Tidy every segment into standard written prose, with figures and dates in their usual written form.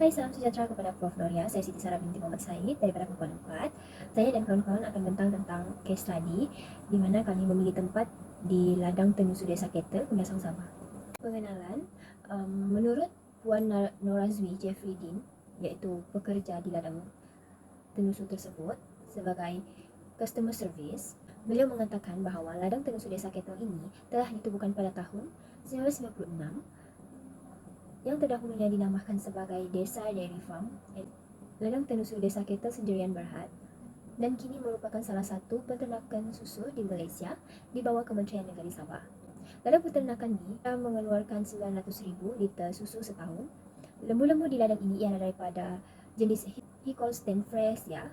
Hai, salam sejahtera kepada Prof. Noria. Saya Siti Sarah binti Muhammad Said daripada Kumpulan 4. Saya dan kawan-kawan akan bentang tentang case study di mana kami memilih tempat di ladang Tenusu Desa Ketel, Kundasang Sabah. Pengenalan, menurut Puan Norazwi Jeffrey Dean, iaitu pekerja di ladang Tenusu tersebut sebagai customer service, beliau mengatakan bahawa ladang Tenusu Desa Ketel ini telah ditubuhkan pada tahun 1996 yang terdahulunya dinamakan sebagai Desa Dairy Farm, ladang Tenusu Desa Ketel Sendirian Berhad, dan kini merupakan salah satu peternakan susu di Malaysia di bawah Kementerian Negeri Sabah. Ladang peternakan ini mengeluarkan 900,000 liter susu setahun. Lembu-lembu di ladang ini ialah daripada jenis Holstein Friesian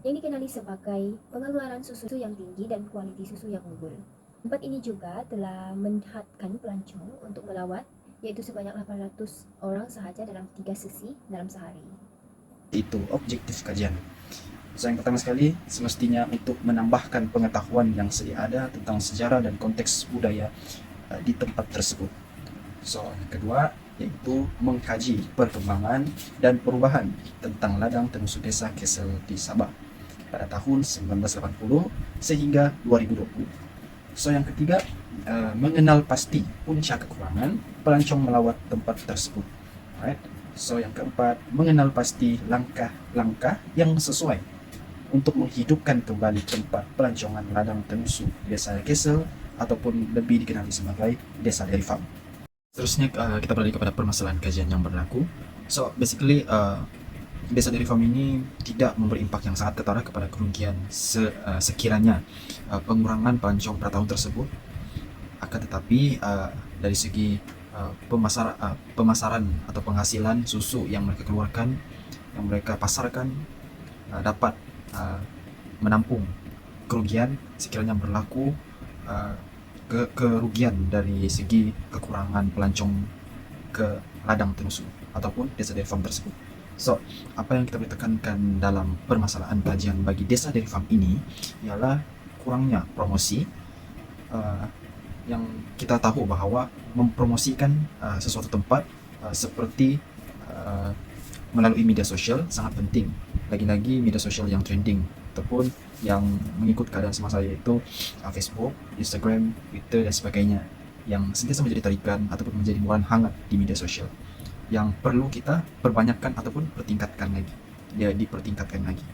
yang dikenali sebagai pengeluaran susu yang tinggi dan kualiti susu yang unggul. Tempat ini juga telah menghadkan pelancong untuk melawat, yaitu sebanyak 800 orang sahaja dalam 3 sesi dalam sehari. Itu objektif kajian. So, yang pertama sekali, semestinya untuk menambahkan pengetahuan yang sedia ada tentang sejarah dan konteks budaya di tempat tersebut. So, yang kedua, yaitu mengkaji perkembangan dan perubahan tentang ladang Tenusu Desa Ketel di Sabah pada tahun 1980 sehingga 2020. So, yang ketiga, mengenal pasti punca kekurangan pelancong melawat tempat tersebut. Alright. So, yang keempat, mengenal pasti langkah-langkah yang sesuai untuk menghidupkan kembali tempat pelancongan ladang Tenusu Desa Ketel ataupun lebih dikenali sebagai Desa Dairy Farm. Seterusnya kita beralih kepada permasalahan kajian yang berlaku. So, basically Desa Dairy Farm ini tidak memberi impak yang sangat ketara kepada kerugian sekiranya pengurangan pelancong pada tahun tersebut. Akan tetapi dari segi pemasaran atau penghasilan susu yang mereka keluarkan, yang mereka pasarkan, dapat menampung kerugian sekiranya berlaku kerugian dari segi kekurangan pelancong ke ladang Tenusu ataupun Desa Dairy Farm tersebut. So, apa yang kita boleh tekankan dalam permasalahan kajian bagi Desa Dairy Farm ini ialah kurangnya promosi. Yang kita tahu bahawa mempromosikan sesuatu tempat seperti melalui media sosial sangat penting. Lagi-lagi media sosial yang trending ataupun yang mengikut keadaan semasa, yaitu Facebook, Instagram, Twitter dan sebagainya, yang sentiasa menjadi tarikan ataupun menjadi muran hangat di media sosial yang perlu kita perbanyakkan ataupun dipertingkatkan lagi.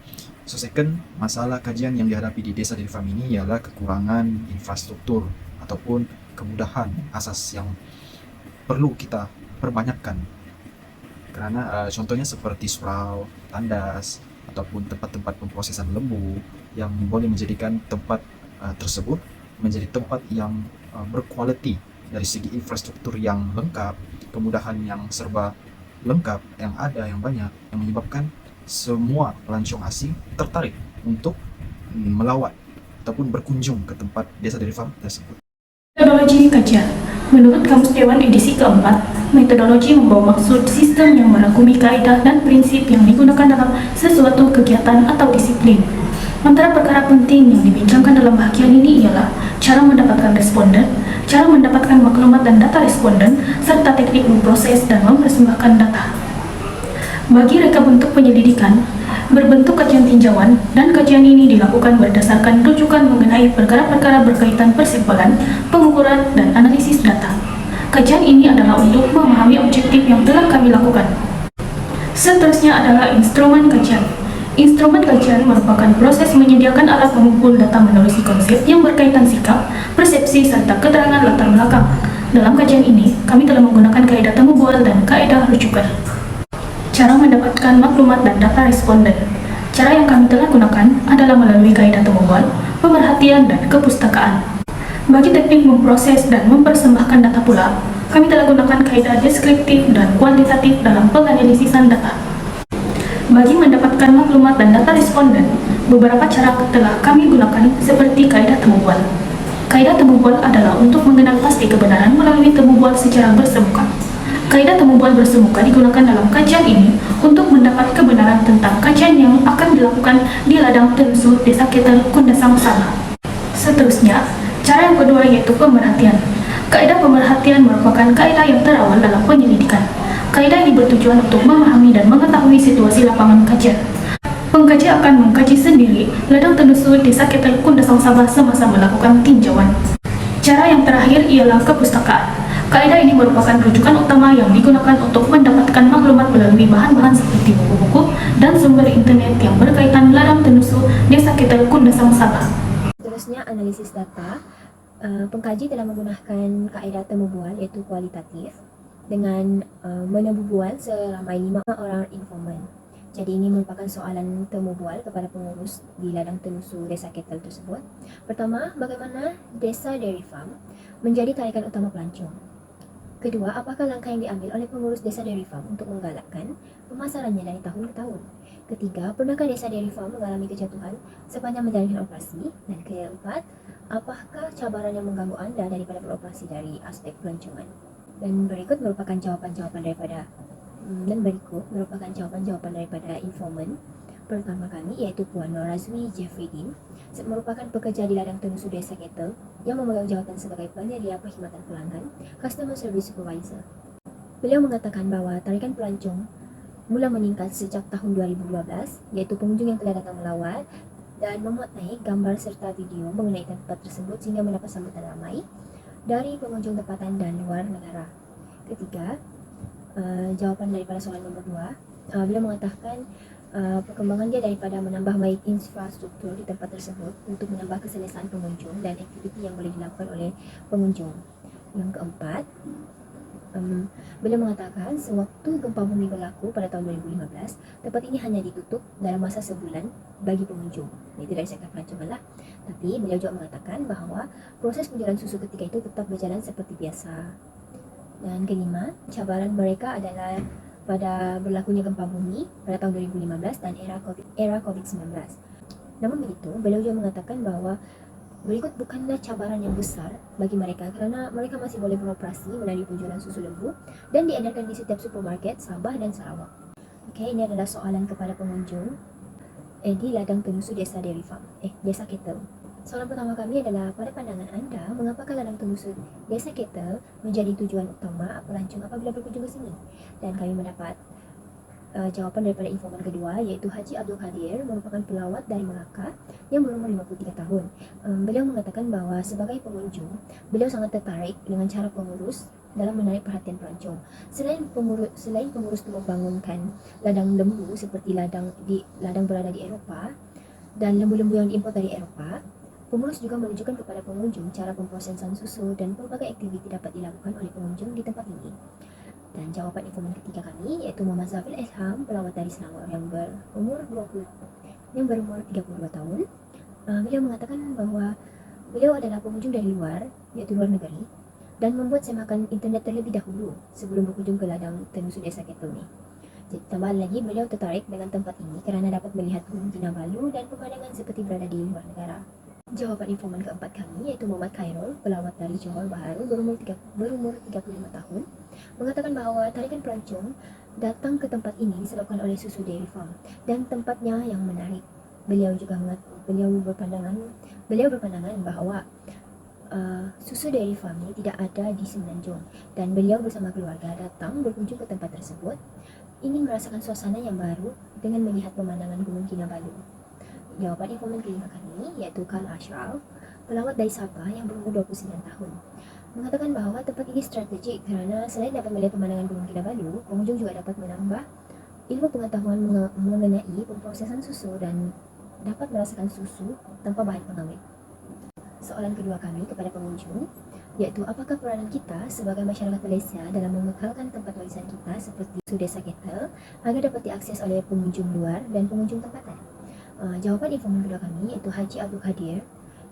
So, second, masalah kajian yang dihadapi di Desa Dairy Farm ini ialah kekurangan infrastruktur ataupun kemudahan asas yang perlu kita perbanyakkan. Kerana contohnya seperti surau, tandas ataupun tempat-tempat pemprosesan lembu yang boleh menjadikan tempat tersebut menjadi tempat yang berkualiti dari segi infrastruktur yang lengkap, kemudahan yang serba lengkap yang ada, yang banyak, yang menyebabkan semua pelancong asing tertarik untuk melawat ataupun berkunjung ke tempat Desa Dairy Farm tersebut. Metodologi kajian. Menurut Kamus Dewan edisi keempat, metodologi membawa maksud sistem yang merangkumi kaidah dan prinsip yang digunakan dalam sesuatu kegiatan atau disiplin. Antara perkara penting yang dibincangkan dalam bahagian ini ialah cara mendapatkan responden, cara mendapatkan maklumat dan data responden, serta teknik memproses dan mempersembahkan data. Bagi reka bentuk penyelidikan, berbentuk kajian tinjauan, dan kajian ini dilakukan berdasarkan rujukan mengenai perkara-perkara berkaitan persimpulan, pengukuran, dan analisis data. Kajian ini adalah untuk memahami objektif yang telah kami lakukan. Seterusnya adalah instrumen kajian. Instrumen kajian merupakan proses menyediakan alat mengumpul data menelusuri konsep yang berkaitan sikap, persepsi, serta keterangan latar belakang. Dalam kajian ini, kami telah menggunakan kaidah temu bual dan kaidah rujukan. Cara mendapatkan maklumat dan data responden. Cara yang kami telah gunakan adalah melalui kaidah temu bual, pemerhatian, dan kepustakaan. Bagi teknik memproses dan mempersembahkan data pula, kami telah gunakan kaidah deskriptif dan kuantitatif dalam penganalisisan data. Bagi mendapatkan maklumat dan data responden, beberapa cara telah kami gunakan seperti kaidah temu bual. Kaidah temu bual adalah untuk mengenal pasti kebenaran melalui temu bual secara bersemuka. Kaidah temu bual bersemuka digunakan dalam kajian ini untuk mendapat kebenaran tentang kajian yang akan dilakukan di ladang Tenusu Desa Ketel, Kundasang Sabah. Seterusnya, cara yang kedua yaitu pemerhatian. Kaidah pemerhatian merupakan kaidah yang terawal dalam penyelidikan. Kaedah ini bertujuan untuk memahami dan mengetahui situasi lapangan kajian. Pengkaji akan mengkaji sendiri ladang telusur Desa Ketel Kundasang Sabah semasa melakukan tinjauan. Cara yang terakhir ialah kepustakaan. Kaedah ini merupakan rujukan utama yang digunakan untuk mendapatkan maklumat melalui bahan-bahan seperti buku-buku dan sumber internet yang berkaitan ladang telusur Desa Ketel Kundasang Sabah. Seterusnya, analisis data. Pengkaji telah menggunakan kaedah temu bual iaitu kualitatif dengan menemu bual seramai 5 orang informan. Jadi ini merupakan soalan temu bual kepada pengurus di ladang telusur Desa Ketel tersebut. Pertama, bagaimana Desa Dairy Farm menjadi tarikan utama pelancong? Kedua, apakah langkah yang diambil oleh pengurus Desa Dairy Farm untuk menggalakkan pemasarannya dari tahun ke tahun? Ketiga, pernahkah Desa Dairy Farm mengalami kejatuhan sepanjang menjalankan operasi? Dan keempat, apakah cabaran yang mengganggu Anda daripada beroperasi dari aspek pelancongan? Dan berikut merupakan jawapan-jawapan daripada informan pertama kami, iaitu Puan Norazwi Jeffrey merupakan pekerja di ladang telusur Desa Ketel yang memegang jawatan sebagai penyedia perkhidmatan pelanggan, Customer Service Supervisor. Beliau mengatakan bahawa tarikan pelancong mula meningkat sejak tahun 2012, iaitu pengunjung yang telah datang melawat dan memuat naik gambar serta video mengenai tempat tersebut sehingga mendapat sambutan ramai dari pengunjung tempatan dan luar negara. Ketiga, jawapan daripada soalan nombor 2, beliau mengatakan perkembangan dia daripada menambah baik infrastruktur di tempat tersebut untuk menambah keselesaan pengunjung dan aktiviti yang boleh dilakukan oleh pengunjung. Yang keempat, beliau mengatakan sewaktu gempa bumi berlaku pada tahun 2015, tempat ini hanya ditutup dalam masa sebulan bagi pengunjung. Itu dari sektor pelancongan lah. Tapi beliau juga mengatakan bahawa proses penjualan susu ketika itu tetap berjalan seperti biasa. Dan kelima, cabaran mereka adalah pada berlakunya gempa bumi pada tahun 2015 dan era COVID-19. Namun begitu, beliau juga mengatakan bahawa berikut bukanlah cabaran yang besar bagi mereka kerana mereka masih boleh beroperasi melalui penjualan susu lembu dan diedarkan di setiap supermarket Sabah dan Sarawak. Okey, ini adalah soalan kepada pengunjung di ladang telusur Desa Dairy Farm, Desa Ketel. Soalan pertama kami adalah, pada pandangan anda, mengapakah ladang telusur Desa Ketel menjadi tujuan utama pelancong apabila berkunjung ke sini? Dan kami mendapat jawapan daripada informan kedua, iaitu Haji Abdul Qadir merupakan pelawat dari Melaka yang berumur 53 tahun. Beliau mengatakan bahawa sebagai pengunjung, beliau sangat tertarik dengan cara pengurus dalam menarik perhatian pelancong. Selain pengurus itu membangunkan ladang lembu seperti ladang berada di Eropah dan lembu-lembu yang diimport dari Eropah, pengurus juga menunjukkan kepada pengunjung cara pemprosesan susu dan pelbagai aktiviti dapat dilakukan oleh pengunjung di tempat ini. Dan jawapan informan ketiga kami, iaitu Muhammad Zafil Ilham, pelawat dari Selangor yang berumur 32 tahun. Beliau mengatakan bahawa beliau adalah pengunjung dari luar, iaitu luar negeri, dan membuat semakan internet terlebih dahulu sebelum berkunjung ke ladang telusur Desa Ketel ni. Jadi, tambahan lagi, beliau tertarik dengan tempat ini kerana dapat melihat Gunung Kinabalu dan pemandangan seperti berada di luar negara. Jawapan informan keempat kami, iaitu Muhammad Khairul, pelawat dari Johor Bahru, berumur 35 tahun, mengatakan bahawa tarikan pelancong datang ke tempat ini disebabkan oleh susu dairy farm dan tempatnya yang menarik. Beliau berpandangan bahawa susu dairy farm ini tidak ada di Semenanjung dan beliau bersama keluarga datang berkunjung ke tempat tersebut ingin merasakan suasana yang baru dengan melihat pemandangan Gunung Kinabalu. Jawapan informan kelima kami, iaitu Kal Ashraf, pelawat dari Sabah yang berumur 29 tahun, mengatakan bahawa tempat ini strategik kerana selain dapat melihat pemandangan Gunung Kinabalu, pengunjung juga dapat menambah ilmu pengetahuan mengenai pemprosesan susu dan dapat merasakan susu tanpa bahan pengawet. Soalan kedua kami kepada pengunjung, iaitu apakah peranan kita sebagai masyarakat Malaysia dalam mengekalkan tempat warisan kita seperti Desa Ketel agar dapat diakses oleh pengunjung luar dan pengunjung tempatan? Jawapan informan kedua kami, iaitu Haji Abdul Qadir,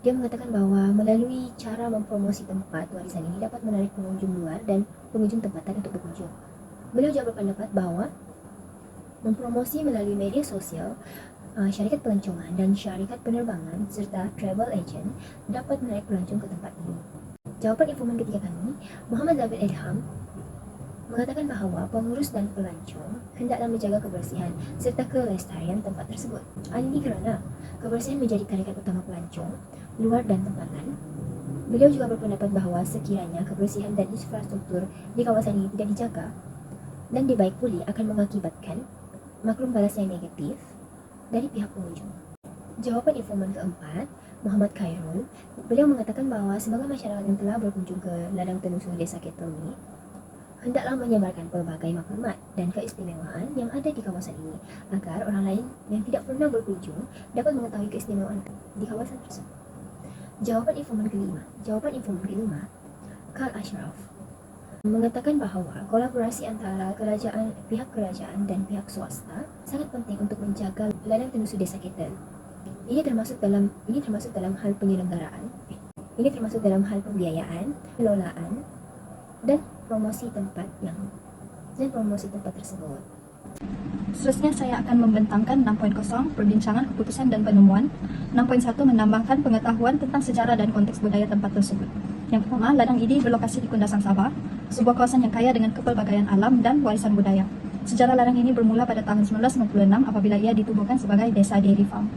dia mengatakan bahawa melalui cara mempromosi tempat warisan ini dapat menarik pengunjung luar dan pengunjung tempatan untuk berkunjung. Beliau juga berpendapat bahawa mempromosi melalui media sosial, syarikat pelancongan dan syarikat penerbangan serta travel agent dapat menarik pelancong ke tempat ini. Jawapan informan ketiga kami, Muhammad Zafil Ilham, mengatakan bahawa pengurus dan pelancong hendaklah menjaga kebersihan serta kelestarian tempat tersebut. Ini kerana kebersihan menjadi tarikan utama pelancong luar dan tempatan. Beliau juga berpendapat bahawa sekiranya kebersihan dan infrastruktur di kawasan ini tidak dijaga, dan di baik puli akan mengakibatkan maklum balas yang negatif dari pihak pengunjung. Jawaban informan keempat, Muhammad Khairul, beliau mengatakan bahwa sebagai masyarakat yang telah berkunjung ke ladang tenusu desa Ketel ini, hendaklah menyebarkan pelbagai maklumat dan keistimewaan yang ada di kawasan ini agar orang lain yang tidak pernah berkunjung dapat mengetahui keistimewaan di kawasan tersebut. Jawaban informan kelima, Karl Ashraf, mengatakan bahwa kolaborasi antara pihak kerajaan dan pihak swasta sangat penting untuk menjaga ladang tenusu desa Ketel. Ini termasuk dalam hal penyelenggaraan, ini termasuk dalam hal pembiayaan, pengelolaan, dan promosi tempat tersebut. Seterusnya saya akan membentangkan 6.0 perbincangan, keputusan, dan penemuan. 6.1 menambahkan pengetahuan tentang sejarah dan konteks budaya tempat tersebut. Yang pertama, ladang ini berlokasi di Kundasang Sabah, sebuah kawasan yang kaya dengan kepelbagaian alam dan warisan budaya. Sejarah ladang ini bermula pada tahun 1996 apabila ia ditubuhkan sebagai desa dairy farm.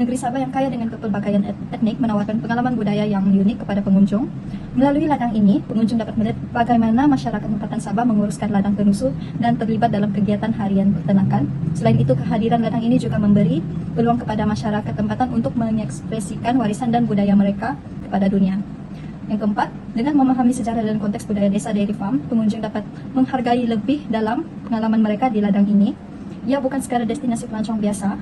Negeri Sabah yang kaya dengan kepelbagaian etnik menawarkan pengalaman budaya yang unik kepada pengunjung. Melalui ladang ini, pengunjung dapat melihat bagaimana masyarakat tempatan Sabah menguruskan ladang tenusu dan terlibat dalam kegiatan harian peternakan. Selain itu, kehadiran ladang ini juga memberi peluang kepada masyarakat tempatan untuk mengekspresikan warisan dan budaya mereka kepada dunia. Yang keempat, dengan memahami sejarah dan konteks budaya desa dairy farm, pengunjung dapat menghargai lebih dalam pengalaman mereka di ladang ini. Ia bukan sekadar destinasi pelancong biasa,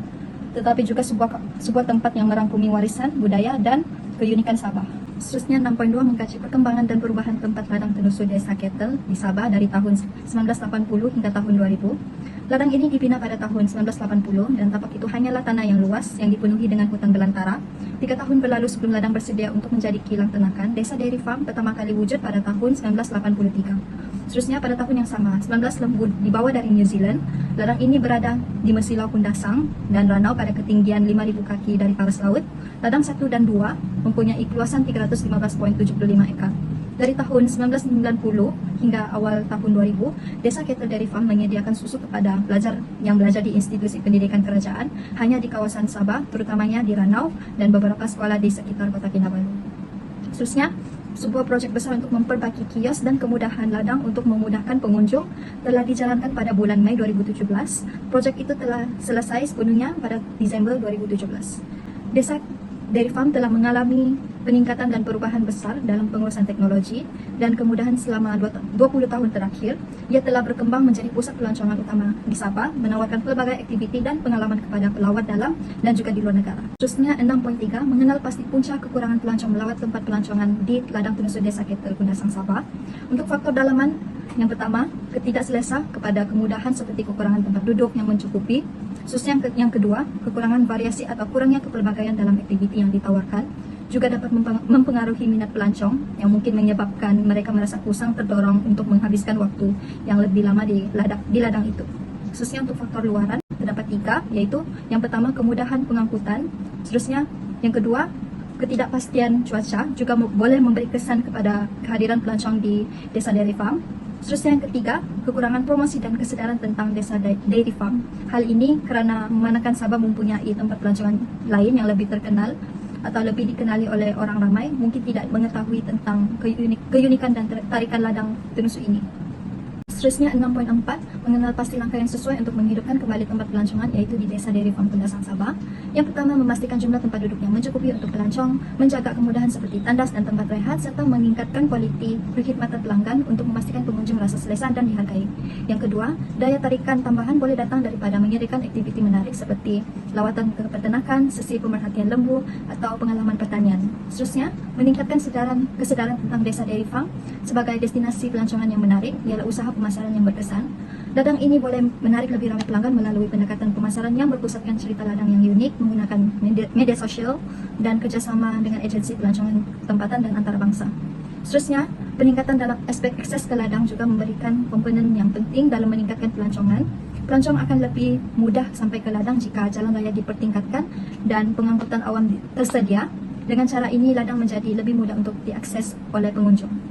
tetapi juga sebuah tempat yang merangkumi warisan, budaya, dan keunikan Sabah. Seterusnya 6.2 mengkaji perkembangan dan perubahan tempat ladang tenusu desa Ketel di Sabah dari tahun 1980 hingga tahun 2000. Ladang ini dibina pada tahun 1980 dan tapak itu hanyalah tanah yang luas yang dipenuhi dengan hutan belantara. 3 tahun berlalu sebelum ladang bersedia untuk menjadi kilang ternakan, desa dairy farm pertama kali wujud pada tahun 1983. Seterusnya pada tahun yang sama, 19 lembu dibawa dari New Zealand. Ladang ini berada di Mesilau Kundasang dan Ranau pada ketinggian 5.000 kaki dari paras laut. Ladang 1 dan 2 mempunyai luasan 315.75 ekar. Dari tahun 1990 hingga awal tahun 2000, Desa Ketel Dairy Farm menyediakan susu kepada pelajar yang belajar di institusi pendidikan kerajaan hanya di kawasan Sabah, terutamanya di Ranau dan beberapa sekolah di sekitar kota Kinabalu. Seterusnya, sebuah proyek besar untuk memperbaiki kios dan kemudahan ladang untuk memudahkan pengunjung telah dijalankan pada bulan Mei 2017. Proyek itu telah selesai sepenuhnya pada Desember 2017. Desa Dairy Farm telah mengalami peningkatan dan perubahan besar dalam pengurusan teknologi dan kemudahan selama 20 tahun terakhir. Ia telah berkembang menjadi pusat pelancongan utama di Sabah, menawarkan pelbagai aktiviti dan pengalaman kepada pelawat dalam dan juga di luar negara. Seterusnya 6.3 mengenal pasti punca kekurangan pelancong melawat tempat pelancongan di ladang tenusu desa Ketel Kundasang Sabah. Untuk faktor dalaman, yang pertama, ketidakselesa kepada kemudahan seperti kekurangan tempat duduk yang mencukupi. Khususnya yang kedua, kekurangan variasi atau kurangnya kepelbagaian dalam aktiviti yang ditawarkan juga dapat mempengaruhi minat pelancong yang mungkin menyebabkan mereka merasa kusang terdorong untuk menghabiskan waktu yang lebih lama di ladang itu. Khususnya untuk faktor luaran, terdapat 3, yaitu yang pertama kemudahan pengangkutan, seterusnya yang kedua ketidakpastian cuaca juga boleh memberi kesan kepada kehadiran pelancong di desa dairy farm. Seterusnya yang ketiga, kekurangan promosi dan kesadaran tentang desa dairy farm. Hal ini karena memandangkan Sabah mempunyai tempat pelancongan lain yang lebih terkenal atau lebih dikenali oleh orang ramai, mungkin tidak mengetahui tentang keunikan dan tarikan ladang tenusu ini. Seterusnya 6.4 mengenal pasti langkah yang sesuai untuk menghidupkan kembali tempat pelancongan, yaitu di desa dairy farm Kundasang Sabah. Yang pertama, memastikan jumlah tempat duduk yang mencukupi untuk pelancong, menjaga kemudahan seperti tandas dan tempat rehat, serta meningkatkan kualiti perkhidmatan pelanggan untuk memastikan pengunjung merasa selesa dan dihargai. Yang kedua, daya tarikan tambahan boleh datang daripada menyediakan aktiviti menarik seperti lawatan ke peternakan, sesi pemerhatian lembu, atau pengalaman pertanian. Seterusnya, meningkatkan kesadaran tentang desa dairy farm sebagai destinasi pelancongan yang menarik ialah usaha pemasaran yang berkesan. Ladang ini boleh menarik lebih ramai pelanggan melalui pendekatan pemasaran yang berpusatkan cerita ladang yang unik, menggunakan media sosial dan kerjasama dengan agensi pelancongan tempatan dan antarabangsa. Seterusnya, peningkatan dalam aspek akses ke ladang juga memberikan komponen yang penting dalam meningkatkan pelancongan. Pelancong akan lebih mudah sampai ke ladang jika jalan raya dipertingkatkan dan pengangkutan awam tersedia. Dengan cara ini, ladang menjadi lebih mudah untuk diakses oleh pengunjung.